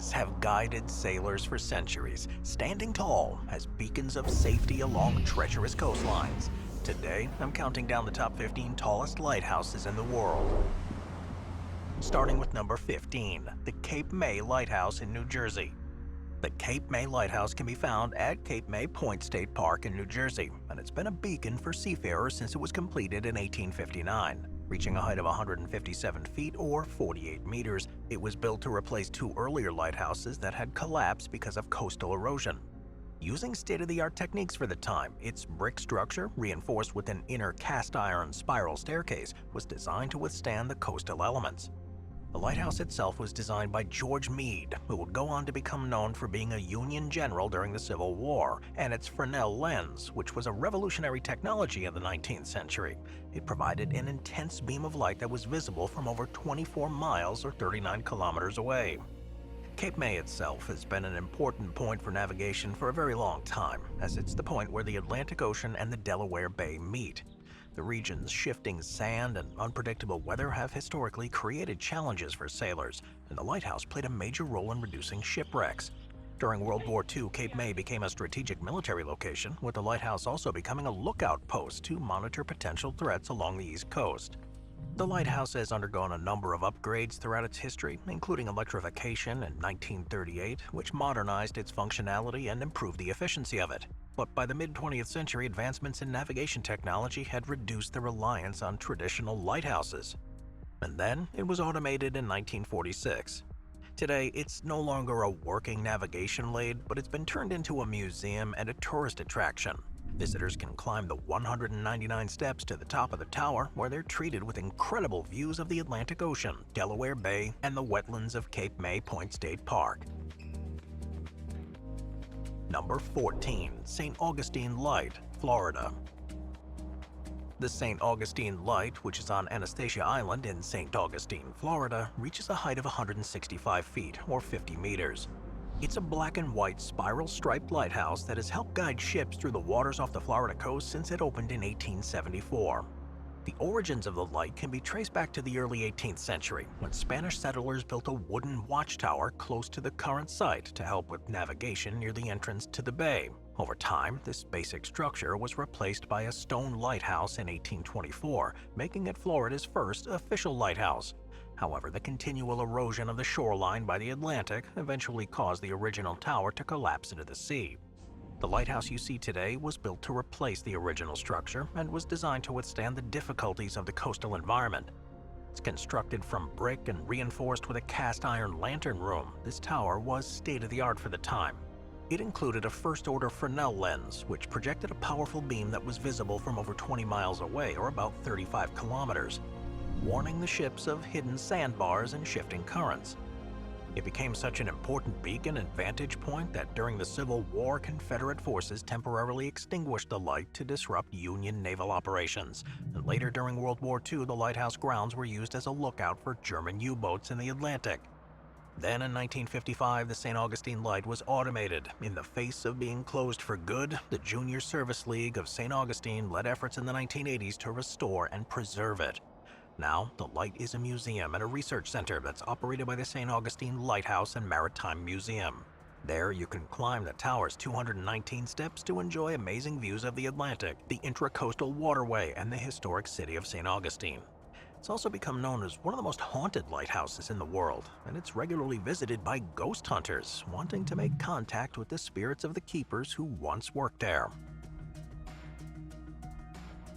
lighthouses have guided sailors for centuries, standing tall as beacons of safety along treacherous coastlines. Today, I'm counting down the top 15 tallest lighthouses in the world. Starting with number 15, the Cape May Lighthouse in New Jersey. The Cape May Lighthouse can be found at Cape May Point State Park in New Jersey, and it's been a beacon for seafarers since it was completed in 1859. Reaching a height of 157 feet or 48 meters, it was built to replace two earlier lighthouses that had collapsed because of coastal erosion. Using state-of-the-art techniques for the time, its brick structure, reinforced with an inner cast-iron spiral staircase, was designed to withstand the coastal elements. The lighthouse itself was designed by George Meade, who would go on to become known for being a Union general during the Civil War, and its Fresnel lens, which was a revolutionary technology in the 19th century. It provided an intense beam of light that was visible from over 24 miles or 39 kilometers away. Cape May itself has been an important point for navigation for a very long time, as it's the point where the Atlantic Ocean and the Delaware Bay meet. The region's shifting sand and unpredictable weather have historically created challenges for sailors, and the lighthouse played a major role in reducing shipwrecks. During World War II, Cape May became a strategic military location, with the lighthouse also becoming a lookout post to monitor potential threats along the East Coast. The lighthouse has undergone a number of upgrades throughout its history, including electrification in 1938, which modernized its functionality and improved the efficiency of it. But by the mid-20th century, advancements in navigation technology had reduced the reliance on traditional lighthouses. And then it was automated in 1946. Today, it's no longer a working navigation laid, but it's been turned into a museum and a tourist attraction. Visitors can climb the 199 steps to the top of the tower, where they're treated with incredible views of the Atlantic Ocean, Delaware Bay, and the wetlands of Cape May Point State Park. Number 14. St. Augustine Light, Florida. The St. Augustine Light, which is on Anastasia Island in St. Augustine, Florida, reaches a height of 165 feet or 50 meters. It's a black and white spiral-striped lighthouse that has helped guide ships through the waters off the Florida coast since it opened in 1874. The origins of the light can be traced back to the early 18th century, when Spanish settlers built a wooden watchtower close to the current site to help with navigation near the entrance to the bay. Over time, this basic structure was replaced by a stone lighthouse in 1824, making it Florida's first official lighthouse. However, the continual erosion of the shoreline by the Atlantic eventually caused the original tower to collapse into the sea. The lighthouse you see today was built to replace the original structure and was designed to withstand the difficulties of the coastal environment. It's constructed from brick and reinforced with a cast-iron lantern room. This tower was state-of-the-art for the time. It included a first-order Fresnel lens, which projected a powerful beam that was visible from over 20 miles away, or about 35 kilometers, warning the ships of hidden sandbars and shifting currents. It became such an important beacon and vantage point that during the Civil War, Confederate forces temporarily extinguished the light to disrupt Union naval operations. And later during World War II, the lighthouse grounds were used as a lookout for German U-boats in the Atlantic. Then in 1955, the St. Augustine Light was automated. In the face of being closed for good, the Junior Service League of St. Augustine led efforts in the 1980s to restore and preserve it. Now, the light is a museum and a research center that's operated by the St. Augustine Lighthouse and Maritime Museum. There, you can climb the tower's 219 steps to enjoy amazing views of the Atlantic, the intracoastal waterway, and the historic city of St. Augustine. It's also become known as one of the most haunted lighthouses in the world, and it's regularly visited by ghost hunters wanting to make contact with the spirits of the keepers who once worked there.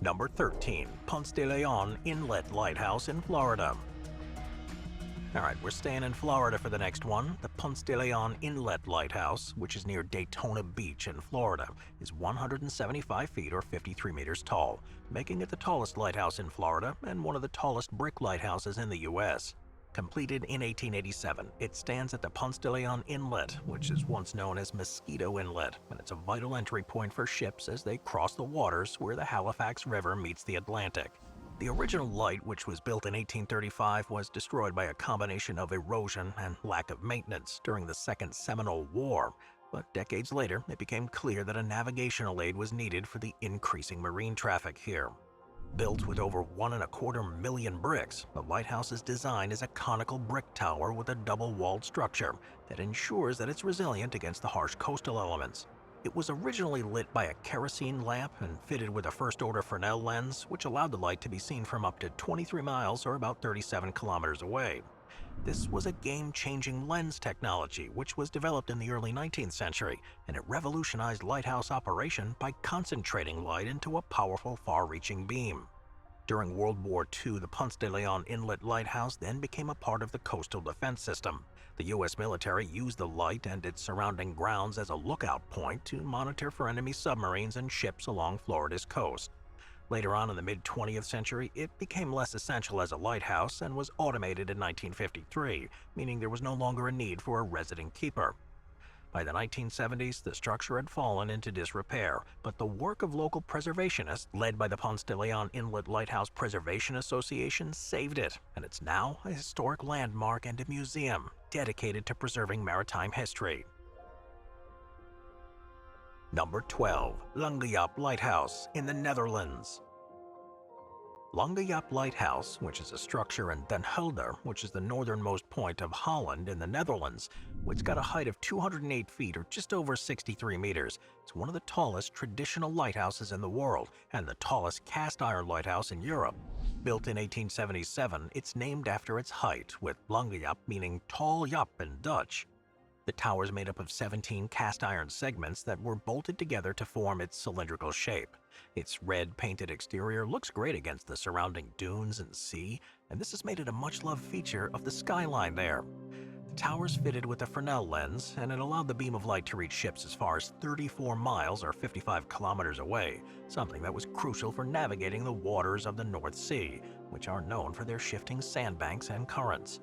Number 13. Ponce de Leon Inlet Lighthouse in Florida. Alright, we're staying in Florida for the next one. The Ponce de Leon Inlet Lighthouse, which is near Daytona Beach in Florida, is 175 feet or 53 meters tall, making it the tallest lighthouse in Florida and one of the tallest brick lighthouses in the U.S. Completed in 1887, it stands at the Ponce de Leon Inlet, which is once known as Mosquito Inlet, and it's a vital entry point for ships as they cross the waters where the Halifax River meets the Atlantic. The original light, which was built in 1835, was destroyed by a combination of erosion and lack of maintenance during the Second Seminole War, but decades later it became clear that a navigational aid was needed for the increasing marine traffic here. Built with over 1.25 million bricks, the lighthouse's design is a conical brick tower with a double-walled structure that ensures that it's resilient against the harsh coastal elements. It was originally lit by a kerosene lamp and fitted with a first-order Fresnel lens, which allowed the light to be seen from up to 23 miles or about 37 kilometers away. This was a game-changing lens technology which was developed in the early 19th century, and it revolutionized lighthouse operation by concentrating light into a powerful, far-reaching beam. During World War II, the Ponce de Leon Inlet Lighthouse then became a part of the coastal defense system. The U.S. military used the light and its surrounding grounds as a lookout point to monitor for enemy submarines and ships along Florida's coast. Later on in the mid-20th century, it became less essential as a lighthouse and was automated in 1953, meaning there was no longer a need for a resident keeper. By the 1970s, the structure had fallen into disrepair, but the work of local preservationists, led by the Ponce de Leon Inlet Lighthouse Preservation Association, saved it, and it's now a historic landmark and a museum dedicated to preserving maritime history. Number 12. Longejap Lighthouse in the Netherlands. Longejap Lighthouse, which is a structure in Den Helder, which is the northernmost point of Holland in the Netherlands, which got a height of 208 feet or just over 63 meters. It's one of the tallest traditional lighthouses in the world and the tallest cast-iron lighthouse in Europe. Built in 1877, it's named after its height, with Longejap meaning tall jap in Dutch. The tower is made up of 17 cast-iron segments that were bolted together to form its cylindrical shape. Its red painted exterior looks great against the surrounding dunes and sea, and this has made it a much-loved feature of the skyline there. The tower's fitted with a Fresnel lens, and it allowed the beam of light to reach ships as far as 34 miles or 55 kilometers away, something that was crucial for navigating the waters of the North Sea, which are known for their shifting sandbanks and currents.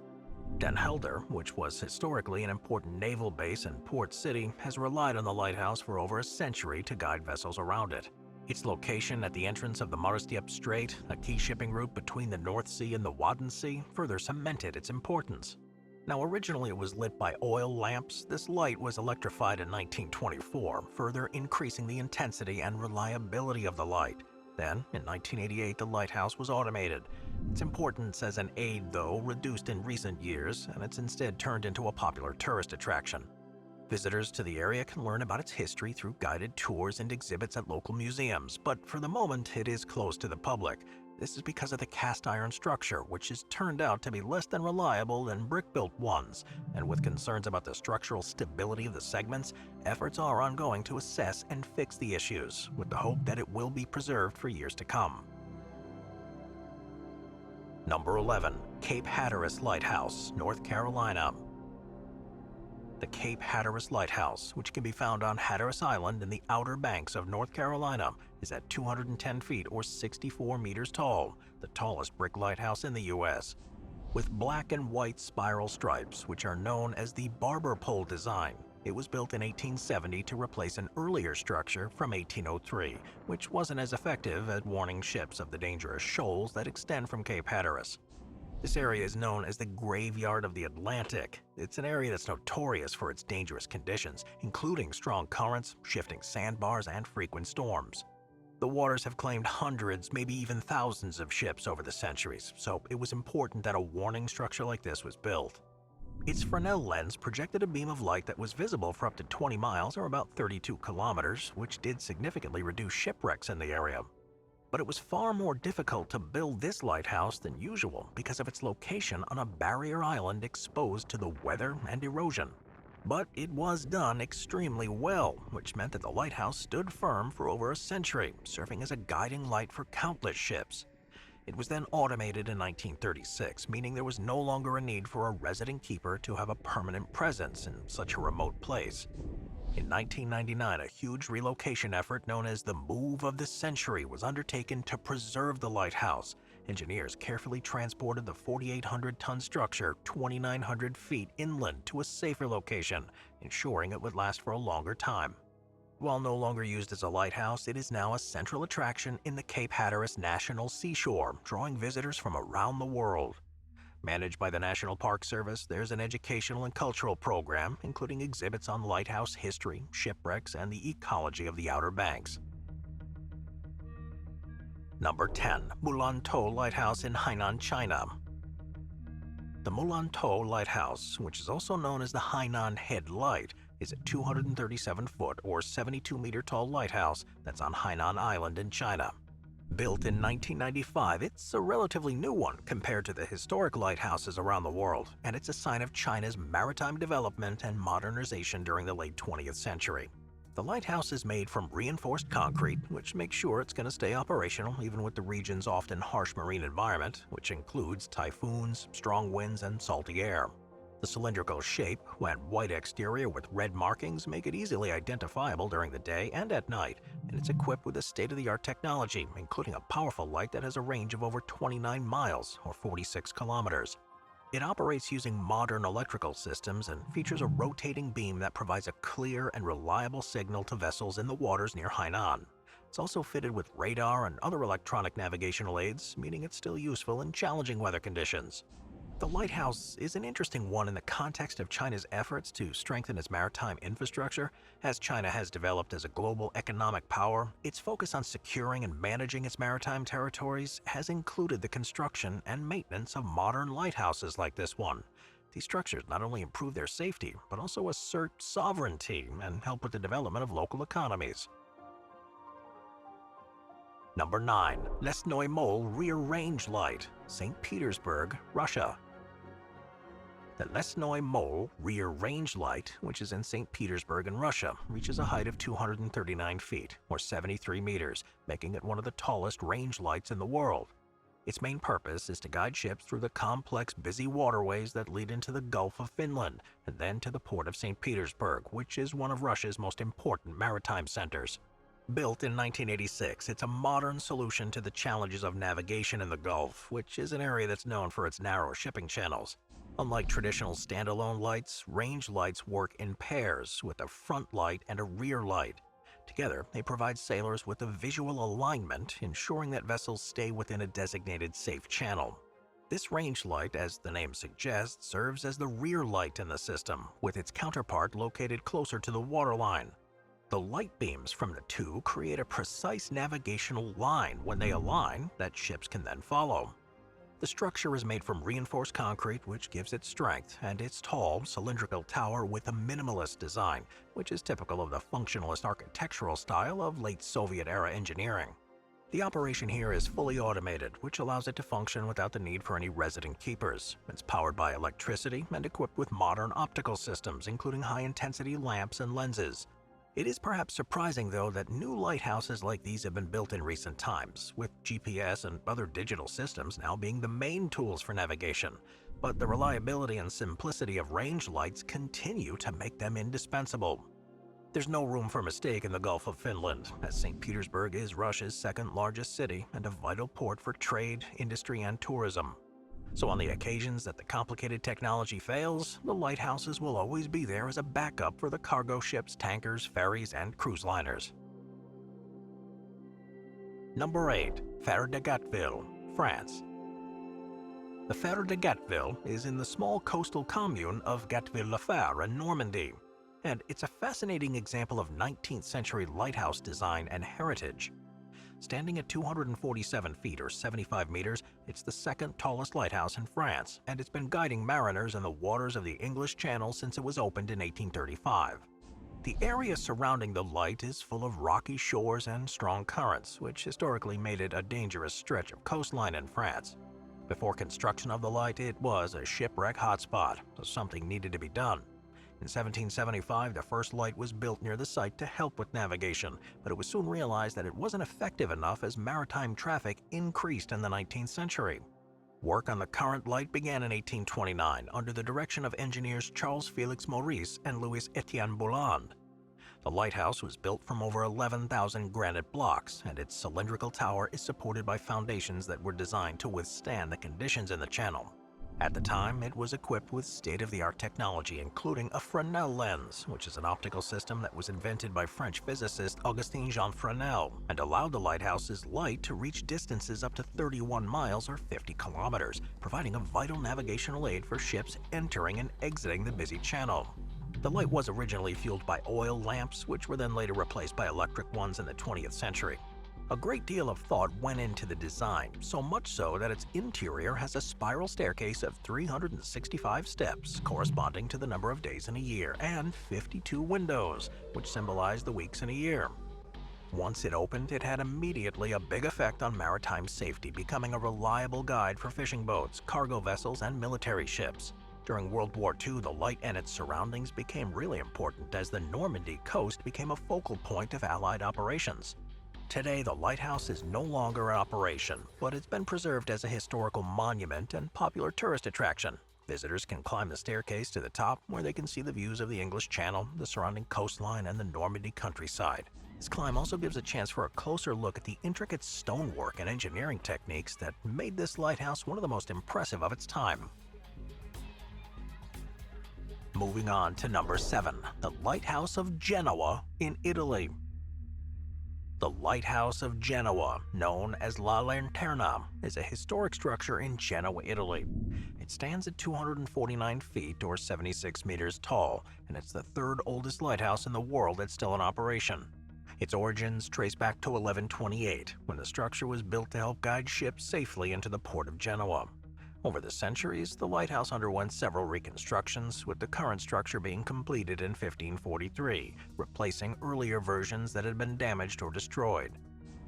Den Helder, which was historically an important naval base and port city, has relied on the lighthouse for over a century to guide vessels around it. Its location at the entrance of the Maarstep Strait, a key shipping route between the North Sea and the Wadden Sea, further cemented its importance. Now, originally it was lit by oil lamps. This light was electrified in 1924, further increasing the intensity and reliability of the light. Then, in 1988, the lighthouse was automated. Its importance as an aid, though, reduced in recent years, and it's instead turned into a popular tourist attraction. Visitors to the area can learn about its history through guided tours and exhibits at local museums, but for the moment it is closed to the public. This is because of the cast-iron structure, which has turned out to be less than reliable than brick-built ones, and with concerns about the structural stability of the segments, efforts are ongoing to assess and fix the issues, with the hope that it will be preserved for years to come. Number 11. Cape Hatteras Lighthouse, North Carolina. The Cape Hatteras Lighthouse, which can be found on Hatteras Island in the Outer Banks of North Carolina, is at 210 feet or 64 meters tall, the tallest brick lighthouse in the U.S. With black and white spiral stripes, which are known as the barber pole design, it was built in 1870 to replace an earlier structure from 1803, which wasn't as effective at warning ships of the dangerous shoals that extend from Cape Hatteras. This area is known as the Graveyard of the Atlantic. It's an area that's notorious for its dangerous conditions, including strong currents, shifting sandbars, and frequent storms. The waters have claimed hundreds, maybe even thousands of ships over the centuries, so it was important that a warning structure like this was built. Its Fresnel lens projected a beam of light that was visible for up to 20 miles or about 32 kilometers, which did significantly reduce shipwrecks in the area. But it was far more difficult to build this lighthouse than usual because of its location on a barrier island exposed to the weather and erosion. But it was done extremely well, which meant that the lighthouse stood firm for over a century, serving as a guiding light for countless ships. It was then automated in 1936, meaning there was no longer a need for a resident keeper to have a permanent presence in such a remote place. In 1999, a huge relocation effort known as the Move of the Century was undertaken to preserve the lighthouse. Engineers carefully transported the 4,800-ton structure 2,900 feet inland to a safer location, ensuring it would last for a longer time. While no longer used as a lighthouse, it is now a central attraction in the Cape Hatteras National Seashore, drawing visitors from around the world. Managed by the National Park Service, there's an educational and cultural program, including exhibits on lighthouse history, shipwrecks, and the ecology of the Outer Banks. Number 10. Mulantou Lighthouse in Hainan, China. The Mulantou Lighthouse, which is also known as the Hainan Head Light, is a 237-foot or 72-meter tall lighthouse that's on Hainan Island in China. Built in 1995, it's a relatively new one compared to the historic lighthouses around the world, and it's a sign of China's maritime development and modernization during the late 20th century. The lighthouse is made from reinforced concrete, which makes sure it's going to stay operational even with the region's often harsh marine environment, which includes typhoons, strong winds, and salty air. The cylindrical shape and white exterior with red markings make it easily identifiable during the day and at night, and it's equipped with a state-of-the-art technology, including a powerful light that has a range of over 29 miles or 46 kilometers. It operates using modern electrical systems and features a rotating beam that provides a clear and reliable signal to vessels in the waters near Hainan. It's also fitted with radar and other electronic navigational aids, meaning it's still useful in challenging weather conditions. The lighthouse is an interesting one in the context of China's efforts to strengthen its maritime infrastructure. As China has developed as a global economic power, its focus on securing and managing its maritime territories has included the construction and maintenance of modern lighthouses like this one. These structures not only improve their safety, but also assert sovereignty and help with the development of local economies. Number 9. Lesnoy Mole Rear Range Light, St. Petersburg, Russia. The Lesnoy Mole Rear Range Light, which is in St. Petersburg in Russia, reaches a height of 239 feet, or 73 meters, making it one of the tallest range lights in the world. Its main purpose is to guide ships through the complex, busy waterways that lead into the Gulf of Finland, and then to the port of St. Petersburg, which is one of Russia's most important maritime centers. Built in 1986, it's a modern solution to the challenges of navigation in the Gulf, which is an area that's known for its narrow shipping channels. Unlike traditional standalone lights, range lights work in pairs with a front light and a rear light. Together, they provide sailors with a visual alignment, ensuring that vessels stay within a designated safe channel. This range light, as the name suggests, serves as the rear light in the system, with its counterpart located closer to the waterline. The light beams from the two create a precise navigational line when they align that ships can then follow. The structure is made from reinforced concrete, which gives it strength, and its tall, cylindrical tower with a minimalist design, which is typical of the functionalist architectural style of late Soviet-era engineering. The operation here is fully automated, which allows it to function without the need for any resident keepers. It's powered by electricity and equipped with modern optical systems, including high-intensity lamps and lenses. It is perhaps surprising, though, that new lighthouses like these have been built in recent times, with GPS and other digital systems now being the main tools for navigation. But the reliability and simplicity of range lights continue to make them indispensable. There's no room for mistake in the Gulf of Finland, as St. Petersburg is Russia's second-largest city and a vital port for trade, industry, and tourism. So on the occasions that the complicated technology fails, the lighthouses will always be there as a backup for the cargo ships, tankers, ferries, and cruise liners. Number 8. Phare de Gatteville, France. The Phare de Gatteville is in the small coastal commune of Gatteville-le-Phare in Normandy, and it's a fascinating example of 19th century lighthouse design and heritage. Standing at 247 feet or 75 meters, it's the second tallest lighthouse in France, and it's been guiding mariners in the waters of the English Channel since it was opened in 1835. The area surrounding the light is full of rocky shores and strong currents, which historically made it a dangerous stretch of coastline in France. Before construction of the light, it was a shipwreck hotspot, so something needed to be done. In 1775, the first light was built near the site to help with navigation, but it was soon realized that it wasn't effective enough as maritime traffic increased in the 19th century. Work on the current light began in 1829 under the direction of engineers Charles Félix Maurice and Louis Etienne Bouland. The lighthouse was built from over 11,000 granite blocks, and its cylindrical tower is supported by foundations that were designed to withstand the conditions in the channel. At the time, it was equipped with state-of-the-art technology, including a Fresnel lens, which is an optical system that was invented by French physicist Augustin-Jean Fresnel and allowed the lighthouse's light to reach distances up to 31 miles or 50 kilometers, providing a vital navigational aid for ships entering and exiting the busy channel. The light was originally fueled by oil lamps, which were then later replaced by electric ones in the 20th century. A great deal of thought went into the design, so much so that its interior has a spiral staircase of 365 steps, corresponding to the number of days in a year, and 52 windows, which symbolize the weeks in a year. Once it opened, it had immediately a big effect on maritime safety, becoming a reliable guide for fishing boats, cargo vessels, and military ships. During World War II, the light and its surroundings became really important as the Normandy coast became a focal point of Allied operations. Today, the lighthouse is no longer in operation, but it's been preserved as a historical monument and popular tourist attraction. Visitors can climb the staircase to the top, where they can see the views of the English Channel, the surrounding coastline, and the Normandy countryside. This climb also gives a chance for a closer look at the intricate stonework and engineering techniques that made this lighthouse one of the most impressive of its time. Moving on to number 7, the Lighthouse of Genoa in Italy. The Lighthouse of Genoa, known as La Lanterna, is a historic structure in Genoa, Italy. It stands at 249 feet or 76 meters tall, and it's the third oldest lighthouse in the world that's still in operation. Its origins trace back to 1128, when the structure was built to help guide ships safely into the port of Genoa. Over the centuries, the lighthouse underwent several reconstructions, with the current structure being completed in 1543, replacing earlier versions that had been damaged or destroyed.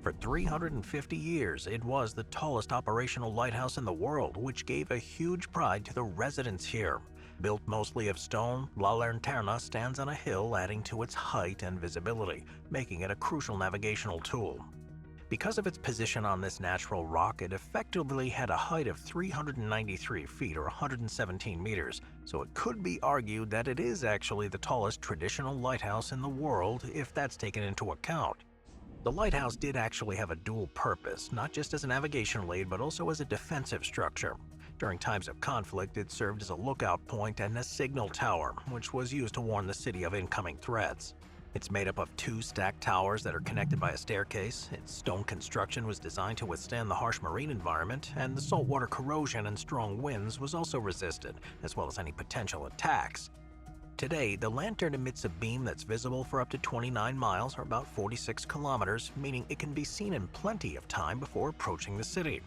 For 350 years, it was the tallest operational lighthouse in the world, which gave a huge pride to the residents here. Built mostly of stone, La Lanterna stands on a hill, adding to its height and visibility, making it a crucial navigational tool. Because of its position on this natural rock, it effectively had a height of 393 feet or 117 meters, so it could be argued that it is actually the tallest traditional lighthouse in the world if that's taken into account. The lighthouse did actually have a dual purpose, not just as a navigational aid but also as a defensive structure. During times of conflict, it served as a lookout point and a signal tower, which was used to warn the city of incoming threats. It's made up of 2 stacked towers that are connected by a staircase. Its stone construction was designed to withstand the harsh marine environment, and the saltwater corrosion and strong winds was also resisted, as well as any potential attacks. Today, the lantern emits a beam that's visible for up to 29 miles or about 46 kilometers, meaning it can be seen in plenty of time before approaching the city.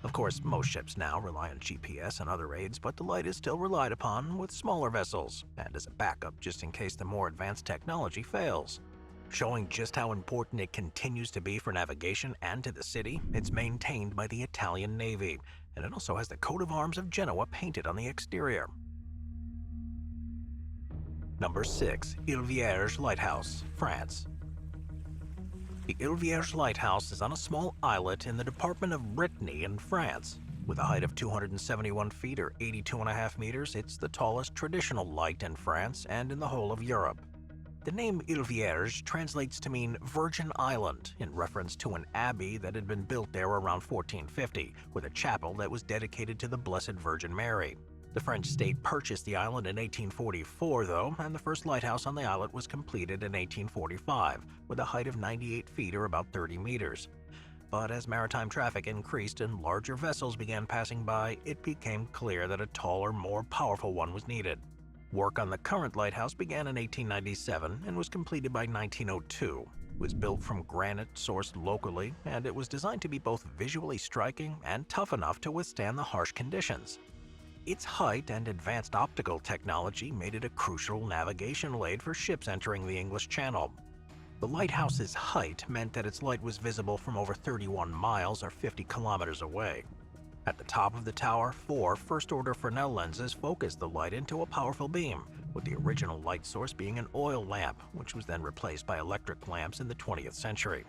Of course, most ships now rely on GPS and other aids, but the light is still relied upon with smaller vessels, and as a backup just in case the more advanced technology fails. Showing just how important it continues to be for navigation and to the city, it's maintained by the Italian Navy, and it also has the coat of arms of Genoa painted on the exterior. Number 6. Île Vierge Lighthouse, France. The Île Vierge Lighthouse is on a small islet in the department of Brittany in France. With a height of 271 feet or 82.5 meters, it's the tallest traditional light in France and in the whole of Europe. The name Île Vierge translates to mean Virgin Island, in reference to an abbey that had been built there around 1450, with a chapel that was dedicated to the Blessed Virgin Mary. The French state purchased the island in 1844, though, and the first lighthouse on the islet was completed in 1845, with a height of 98 feet or about 30 meters. But as maritime traffic increased and larger vessels began passing by, it became clear that a taller, more powerful one was needed. Work on the current lighthouse began in 1897 and was completed by 1902. It was built from granite sourced locally, and it was designed to be both visually striking and tough enough to withstand the harsh conditions. Its height and advanced optical technology made it a crucial navigational aid for ships entering the English Channel. The lighthouse's height meant that its light was visible from over 31 miles or 50 kilometers away. At the top of the tower, 4 first-order Fresnel lenses focused the light into a powerful beam, with the original light source being an oil lamp, which was then replaced by electric lamps in the 20th century.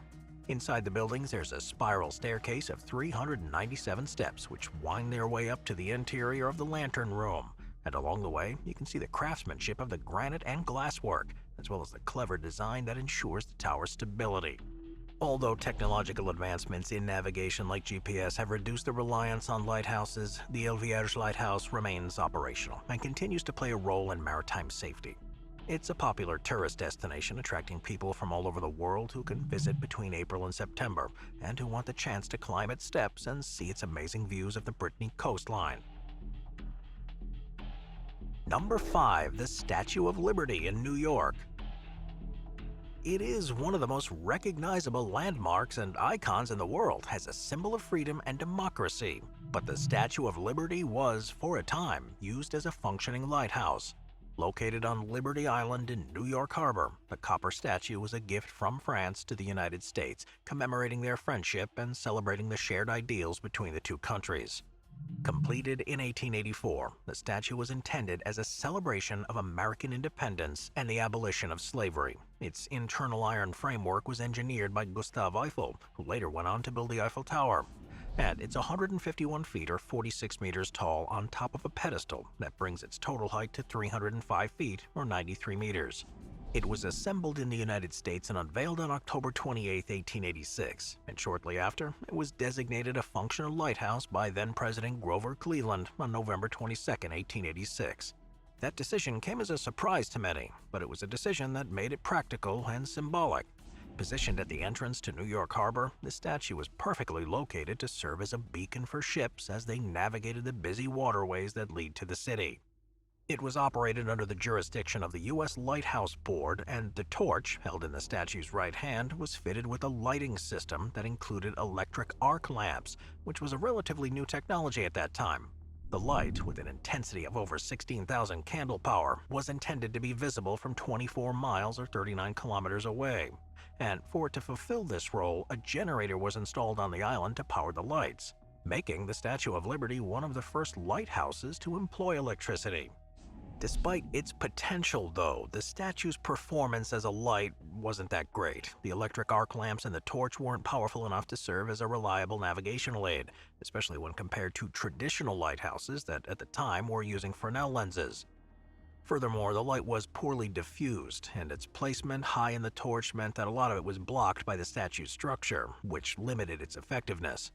Inside the buildings, there's a spiral staircase of 397 steps, which wind their way up to the interior of the lantern room. And along the way, you can see the craftsmanship of the granite and glasswork, as well as the clever design that ensures the tower's stability. Although technological advancements in navigation like GPS have reduced the reliance on lighthouses, the Île Vierge Lighthouse remains operational and continues to play a role in maritime safety. It's a popular tourist destination, attracting people from all over the world who can visit between April and September, and who want the chance to climb its steps and see its amazing views of the Brittany coastline. Number 5. The Statue of Liberty in New York. It is one of the most recognizable landmarks and icons in the world as a symbol of freedom and democracy. But the Statue of Liberty was, for a time, used as a functioning lighthouse. Located on Liberty Island in New York Harbor, the copper statue was a gift from France to the United States, commemorating their friendship and celebrating the shared ideals between the two countries. Completed in 1884, the statue was intended as a celebration of American independence and the abolition of slavery. Its internal iron framework was engineered by Gustave Eiffel, who later went on to build the Eiffel Tower. And it's 151 feet or 46 meters tall on top of a pedestal that brings its total height to 305 feet or 93 meters. It was assembled in the United States and unveiled on October 28, 1886, and shortly after, it was designated a functional lighthouse by then-President Grover Cleveland on November 22, 1886. That decision came as a surprise to many, but it was a decision that made it practical and symbolic. Positioned at the entrance to New York Harbor, the statue was perfectly located to serve as a beacon for ships as they navigated the busy waterways that lead to the city. It was operated under the jurisdiction of the U.S. Lighthouse Board, and the torch, held in the statue's right hand, was fitted with a lighting system that included electric arc lamps, which was a relatively new technology at that time. The light, with an intensity of over 16,000 candle power, was intended to be visible from 24 miles or 39 kilometers away. And for it to fulfill this role, a generator was installed on the island to power the lights, making the Statue of Liberty one of the first lighthouses to employ electricity. Despite its potential, though, the statue's performance as a light wasn't that great. The electric arc lamps and the torch weren't powerful enough to serve as a reliable navigational aid, especially when compared to traditional lighthouses that at the time were using Fresnel lenses. Furthermore, the light was poorly diffused, and its placement high in the torch meant that a lot of it was blocked by the statue's structure, which limited its effectiveness.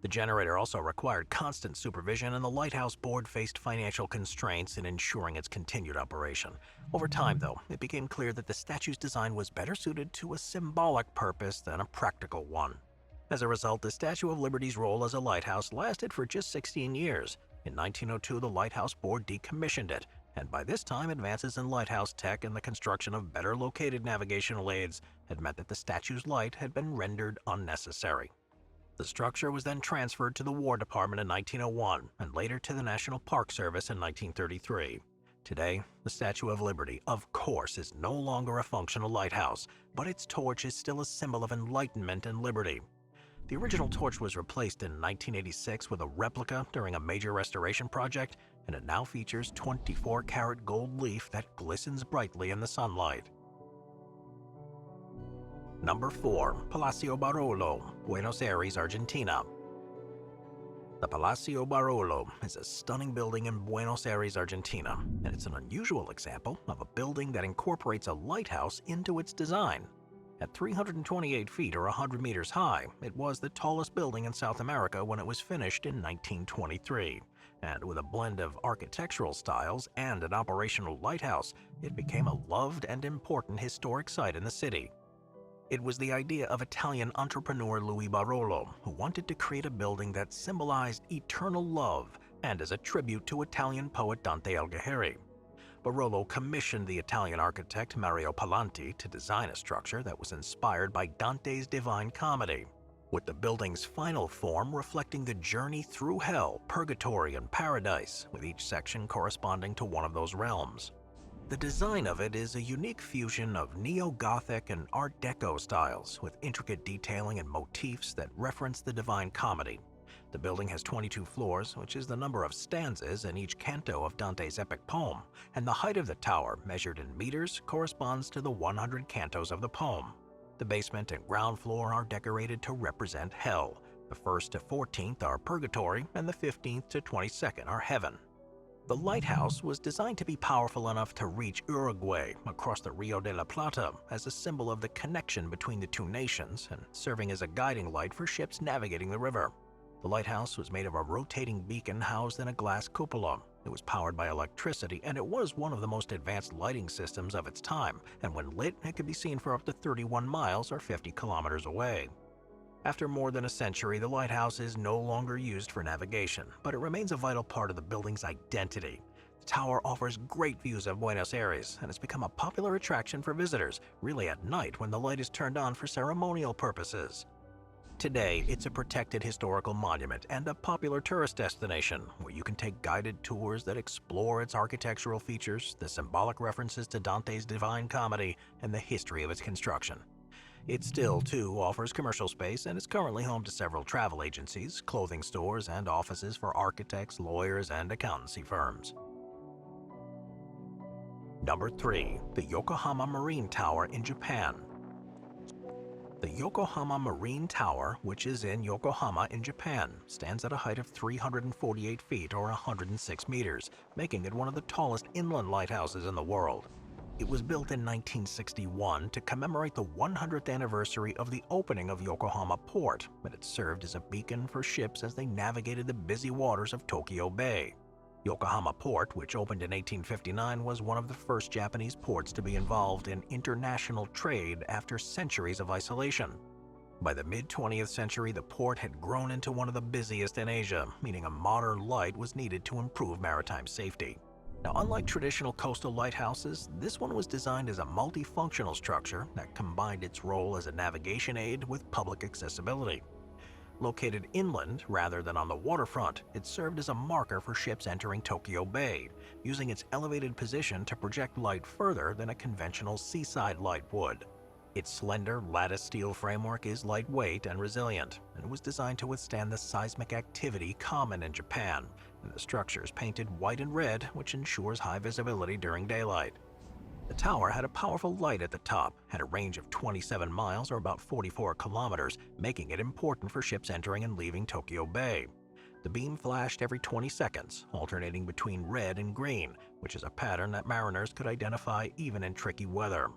The generator also required constant supervision, and the Lighthouse Board faced financial constraints in ensuring its continued operation. Over time, though, it became clear that the statue's design was better suited to a symbolic purpose than a practical one. As a result, the Statue of Liberty's role as a lighthouse lasted for just 16 years. In 1902, the Lighthouse Board decommissioned it, and by this time, advances in lighthouse tech and the construction of better located navigational aids had meant that the statue's light had been rendered unnecessary. The structure was then transferred to the War Department in 1901 and later to the National Park Service in 1933. Today, the Statue of Liberty, of course, is no longer a functional lighthouse, but its torch is still a symbol of enlightenment and liberty. The original torch was replaced in 1986 with a replica during a major restoration project, and it now features 24-karat gold leaf that glistens brightly in the sunlight. Number 4. Palacio Barolo, Buenos Aires, Argentina. The Palacio Barolo is a stunning building in Buenos Aires, Argentina, and it's an unusual example of a building that incorporates a lighthouse into its design. At 328 feet or 100 meters high, it was the tallest building in South America when it was finished in 1923. And with a blend of architectural styles and an operational lighthouse, it became a loved and important historic site in the city. It was the idea of Italian entrepreneur Louis Barolo, who wanted to create a building that symbolized eternal love and as a tribute to Italian poet Dante Alighieri. Barolo commissioned the Italian architect Mario Palanti to design a structure that was inspired by Dante's Divine Comedy, with the building's final form reflecting the journey through hell, purgatory, and paradise, with each section corresponding to one of those realms. The design of it is a unique fusion of neo-Gothic and Art Deco styles, with intricate detailing and motifs that reference the Divine Comedy. The building has 22 floors, which is the number of stanzas in each canto of Dante's epic poem, and the height of the tower, measured in meters, corresponds to the 100 cantos of the poem. The basement and ground floor are decorated to represent hell. The 1st to 14th are purgatory, and the 15th to 22nd are heaven. The lighthouse was designed to be powerful enough to reach Uruguay across the Rio de la Plata as a symbol of the connection between the two nations and serving as a guiding light for ships navigating the river. The lighthouse was made of a rotating beacon housed in a glass cupola. It was powered by electricity, and it was one of the most advanced lighting systems of its time, and when lit, it could be seen for up to 31 miles or 50 kilometers away. After more than a century, the lighthouse is no longer used for navigation, but it remains a vital part of the building's identity. The tower offers great views of Buenos Aires and has become a popular attraction for visitors, really at night when the light is turned on for ceremonial purposes. Today, it's a protected historical monument and a popular tourist destination where you can take guided tours that explore its architectural features, the symbolic references to Dante's Divine Comedy, and the history of its construction. It still, too, offers commercial space and is currently home to several travel agencies, clothing stores, and offices for architects, lawyers, and accountancy firms. Number 3. The Yokohama Marine Tower in Japan. The Yokohama Marine Tower, which is in Yokohama in Japan, stands at a height of 348 feet or 106 meters, making it one of the tallest inland lighthouses in the world. It was built in 1961 to commemorate the 100th anniversary of the opening of Yokohama Port, and it served as a beacon for ships as they navigated the busy waters of Tokyo Bay. Yokohama Port, which opened in 1859, was one of the first Japanese ports to be involved in international trade after centuries of isolation. By the mid-20th century, the port had grown into one of the busiest in Asia, meaning a modern light was needed to improve maritime safety. Now, unlike traditional coastal lighthouses, this one was designed as a multifunctional structure that combined its role as a navigation aid with public accessibility. Located inland rather than on the waterfront, it served as a marker for ships entering Tokyo Bay, using its elevated position to project light further than a conventional seaside light would. Its slender, lattice steel framework is lightweight and resilient, and was designed to withstand the seismic activity common in Japan, and the structure is painted white and red, which ensures high visibility during daylight. The tower had a powerful light at the top, had a range of 27 miles or about 44 kilometers, making it important for ships entering and leaving Tokyo Bay. The beam flashed every 20 seconds, alternating between red and green, which is a pattern that mariners could identify even in tricky weather.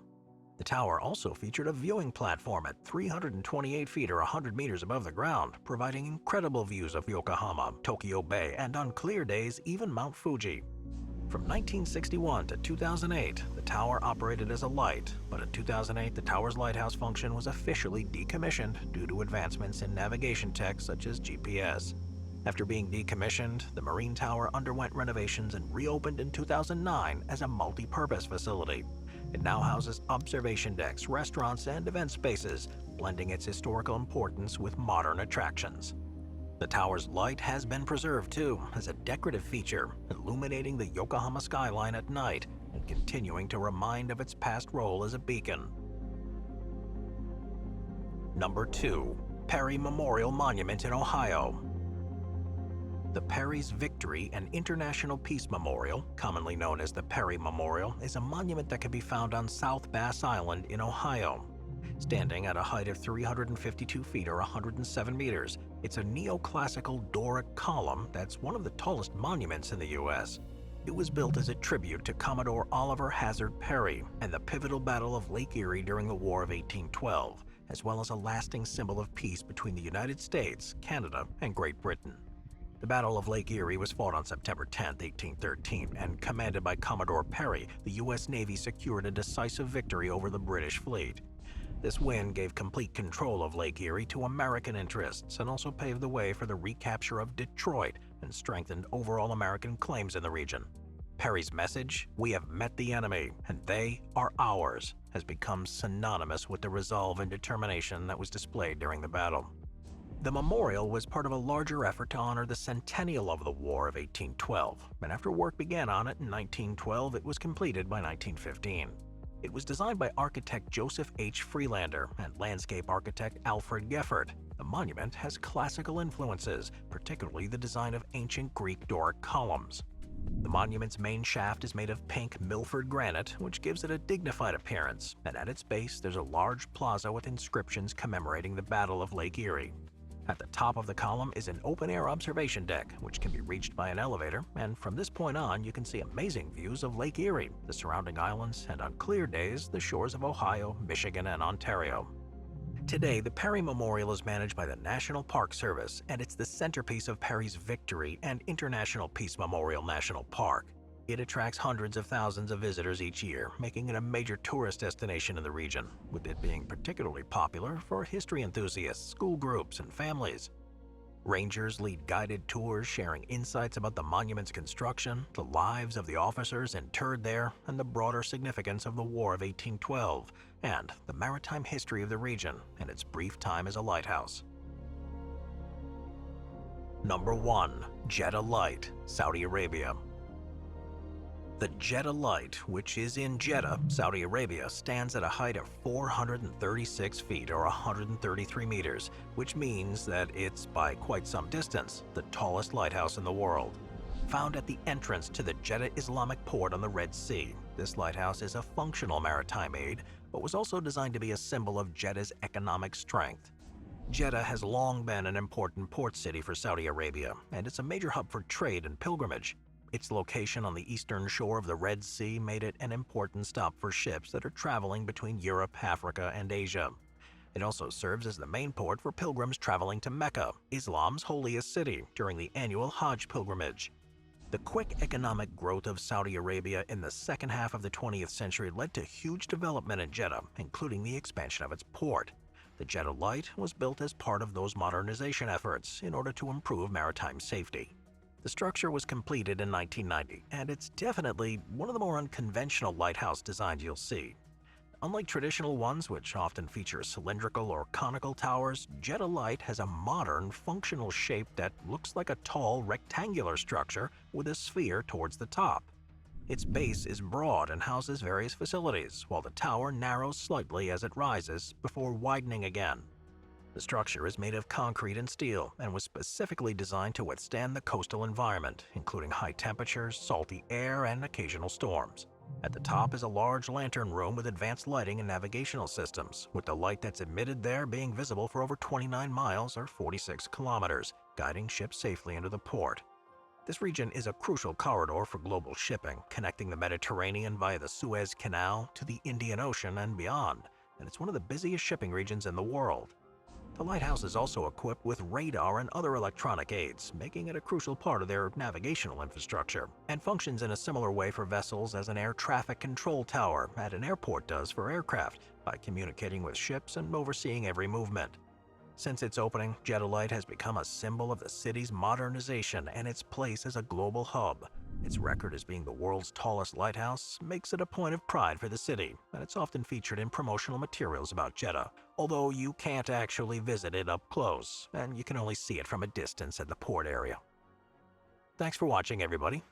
The tower also featured a viewing platform at 328 feet or 100 meters above the ground, providing incredible views of Yokohama, Tokyo Bay, and on clear days, even Mount Fuji. From 1961 to 2008, the tower operated as a light, but in 2008 the tower's lighthouse function was officially decommissioned due to advancements in navigation tech such as GPS. After being decommissioned, the Marine Tower underwent renovations and reopened in 2009 as a multi-purpose facility. It now houses observation decks, restaurants, and event spaces, blending its historical importance with modern attractions. The tower's light has been preserved too, as a decorative feature, illuminating the Yokohama skyline at night and continuing to remind of its past role as a beacon. Number 2. Perry Memorial Monument in Ohio. The Perry's Victory and International Peace Memorial, commonly known as the Perry Memorial, is a monument that can be found on South Bass Island in Ohio. Standing at a height of 352 feet or 107 meters, it's a neoclassical Doric column that's one of the tallest monuments in the U.S. It was built as a tribute to Commodore Oliver Hazard Perry and the pivotal Battle of Lake Erie during the War of 1812, as well as a lasting symbol of peace between the United States, Canada, and Great Britain. The Battle of Lake Erie was fought on September 10, 1813, and commanded by Commodore Perry, the U.S. Navy secured a decisive victory over the British fleet. This win gave complete control of Lake Erie to American interests and also paved the way for the recapture of Detroit and strengthened overall American claims in the region. Perry's message, "We have met the enemy, and they are ours," has become synonymous with the resolve and determination that was displayed during the battle. The memorial was part of a larger effort to honor the centennial of the War of 1812, and after work began on it in 1912, it was completed by 1915. It was designed by architect Joseph H. Freelander and landscape architect Alfred Geffert. The monument has classical influences, particularly the design of ancient Greek Doric columns. The monument's main shaft is made of pink Milford granite, which gives it a dignified appearance, and at its base there's a large plaza with inscriptions commemorating the Battle of Lake Erie. At the top of the column is an open-air observation deck, which can be reached by an elevator, and from this point on you can see amazing views of Lake Erie, the surrounding islands, and on clear days, the shores of Ohio, Michigan, and Ontario. Today, the Perry Memorial is managed by the National Park Service, and it's the centerpiece of Perry's Victory and International Peace Memorial National Park. It attracts hundreds of thousands of visitors each year, making it a major tourist destination in the region, with it being particularly popular for history enthusiasts, school groups, and families. Rangers lead guided tours sharing insights about the monument's construction, the lives of the officers interred there, and the broader significance of the War of 1812, and the maritime history of the region and its brief time as a lighthouse. Number 1. Jeddah Light, Saudi Arabia. The Jeddah Light, which is in Jeddah, Saudi Arabia, stands at a height of 436 feet or 133 meters, which means that it's, by quite some distance, the tallest lighthouse in the world. Found at the entrance to the Jeddah Islamic port on the Red Sea, this lighthouse is a functional maritime aid, but was also designed to be a symbol of Jeddah's economic strength. Jeddah has long been an important port city for Saudi Arabia, and it's a major hub for trade and pilgrimage. Its location on the eastern shore of the Red Sea made it an important stop for ships that are traveling between Europe, Africa, and Asia. It also serves as the main port for pilgrims traveling to Mecca, Islam's holiest city, during the annual Hajj pilgrimage. The quick economic growth of Saudi Arabia in the second half of the 20th century led to huge development in Jeddah, including the expansion of its port. The Jeddah Light was built as part of those modernization efforts in order to improve maritime safety. The structure was completed in 1990, and it's definitely one of the more unconventional lighthouse designs you'll see. Unlike traditional ones, which often feature cylindrical or conical towers, Jeddah Light has a modern, functional shape that looks like a tall, rectangular structure with a sphere towards the top. Its base is broad and houses various facilities, while the tower narrows slightly as it rises, before widening again. The structure is made of concrete and steel and was specifically designed to withstand the coastal environment, including high temperatures, salty air, and occasional storms. At the top is a large lantern room with advanced lighting and navigational systems, with the light that's emitted there being visible for over 29 miles or 46 kilometers, guiding ships safely into the port. This region is a crucial corridor for global shipping, connecting the Mediterranean via the Suez Canal to the Indian Ocean and beyond, and it's one of the busiest shipping regions in the world. The lighthouse is also equipped with radar and other electronic aids, making it a crucial part of their navigational infrastructure, and functions in a similar way for vessels as an air traffic control tower at an airport does for aircraft, by communicating with ships and overseeing every movement. Since its opening, Jeddah Light has become a symbol of the city's modernization and its place as a global hub. Its record as being the world's tallest lighthouse makes it a point of pride for the city, and it's often featured in promotional materials about Jeddah, although you can't actually visit it up close, and you can only see it from a distance at the port area. Thanks for watching, everybody.